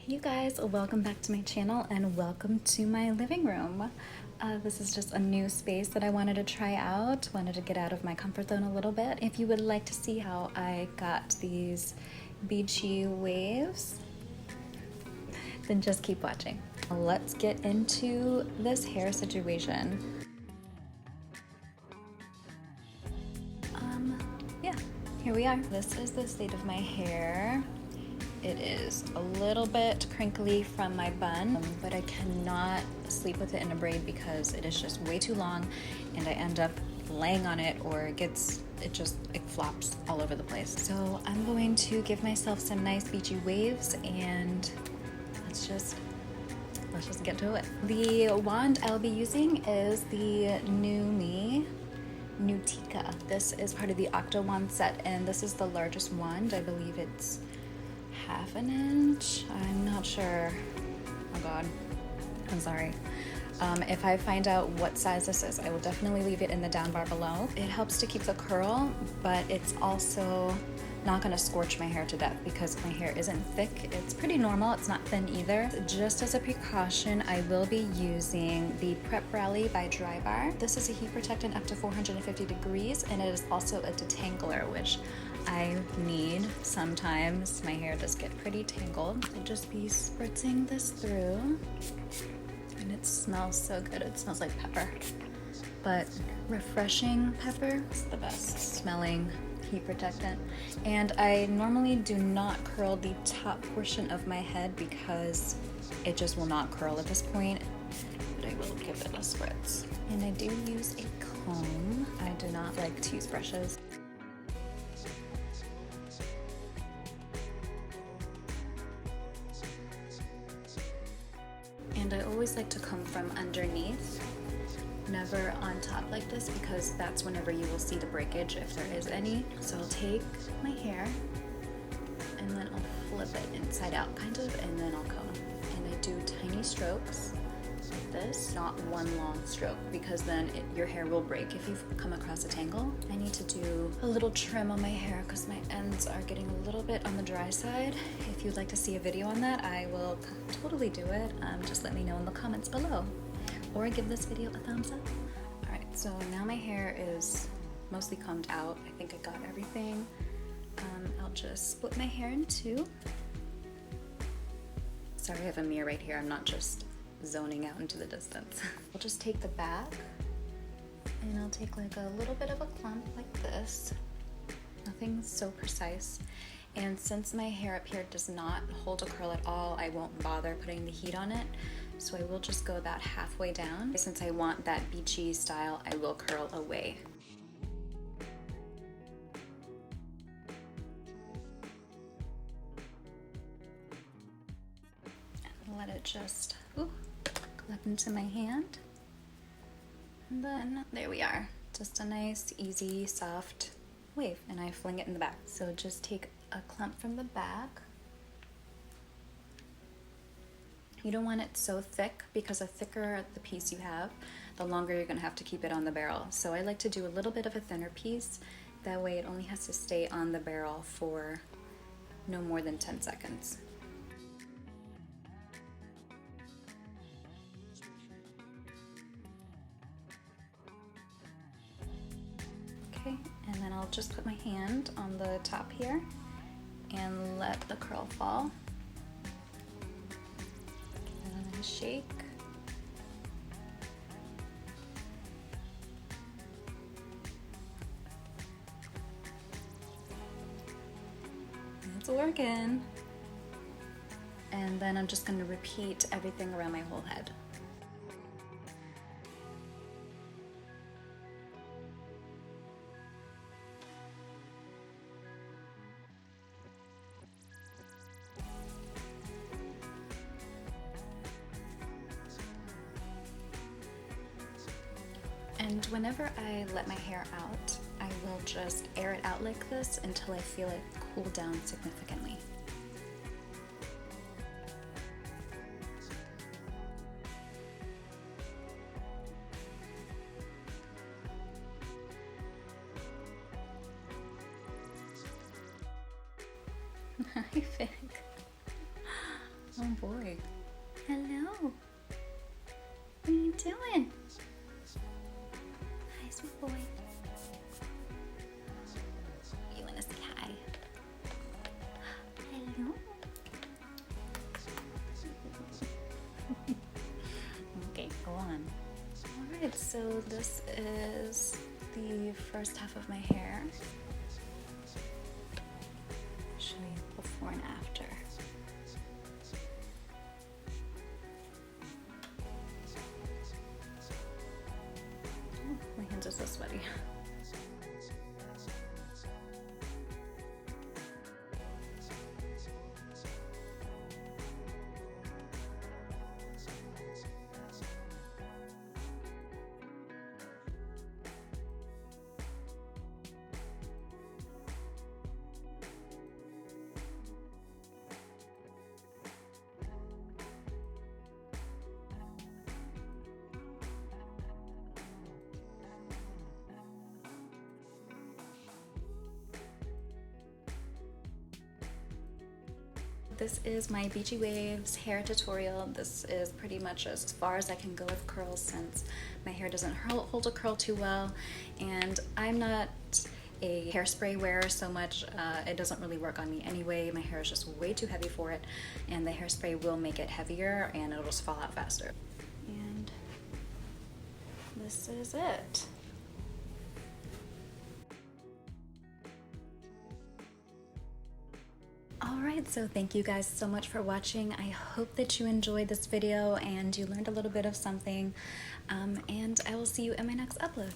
Hey you guys, welcome back to my channel and welcome to my living room. This is just a new space that I wanted to try out, wanted to get out of my comfort zone a little bit. If you would like to see how I got these beachy waves, then just keep watching. Let's get into this hair situation. Yeah, here we are. This is the state of my hair. It is a little bit crinkly from my bun, but I cannot sleep with it in a braid because it is just way too long and I end up laying on it or it flops all over the place. So I'm going to give myself some nice beachy waves and let's just get to it. The wand I'll be using is the Nume Nutica. This is part of the Octowand set and this is the largest wand. I believe it's half an inch. I'm not sure. Oh god, I'm sorry. If I find out what size this is, I will definitely leave it in the down bar below. It helps to keep the curl, but it's also not going to scorch my hair to death because my hair isn't thick. It's pretty normal. It's not thin either. Just as a precaution, I will be using the Prep Rally by Drybar. This is a heat protectant up to 450 degrees, and it is also a detangler, which I need sometimes. My hair does get pretty tangled. I'll just be spritzing this through. And it smells so good. It smells like pepper, but refreshing pepper is the best smelling heat protectant. And I normally do not curl the top portion of my head because it just will not curl at this point, but I will give it a spritz. And I do use a comb. I do not like to use brushes. And I always like to comb from underneath, never on top like this, because that's whenever you will see the breakage if there is any. So I'll take my hair and then I'll flip it inside out kind of, and then I'll comb. And I do tiny strokes like this, not one long stroke, because then your hair will break if you come across a tangle. I need to do a little trim on my hair because my ends are getting a little bit on the dry side. If you'd like to see a video on that, I will totally do it. Just let me know in the comments below or give this video a thumbs up. All right, so now my hair is mostly combed out. I think I got everything. I'll just split my hair in two. Sorry, I have a mirror right here. I'm not just zoning out into the distance. I'll just take the back and I'll take like a little bit of a clump like this. Nothing so precise. And since my hair up here does not hold a curl at all, I won't bother putting the heat on it. So I will just go about halfway down. Since I want that beachy style, I will curl away. And let it just collect into my hand. And then there we are. Just a nice, easy, soft wave. And I fling it in the back. So just take a clump from the back. You don't want it so thick because the thicker the piece you have, the longer you're gonna have to keep it on the barrel. So I like to do a little bit of a thinner piece. That way it only has to stay on the barrel for no more than 10 seconds. Okay, and then I'll just put my hand on the top here and let the curl fall. And then shake. It's working. And then I'm just going to repeat everything around my whole head. And whenever I let my hair out, I will just air it out like this until I feel it cool down significantly. I think Oh boy. Hello. What are you doing? Hi, sweet boy. You and a sky. Hello. Okay, go on. Alright, so this is the first half of my hair. Show you before and after. Oh, my hands are so sweaty. This is my Beachy Waves hair tutorial. This is pretty much as far as I can go with curls since my hair doesn't hold a curl too well, and I'm not a hairspray wearer so much. It doesn't really work on me anyway. My hair is just way too heavy for it, and the hairspray will make it heavier and it'll just fall out faster. And this is it. Alright, so thank you guys so much for watching. I hope that you enjoyed this video and you learned a little bit of something, and I will see you in my next upload.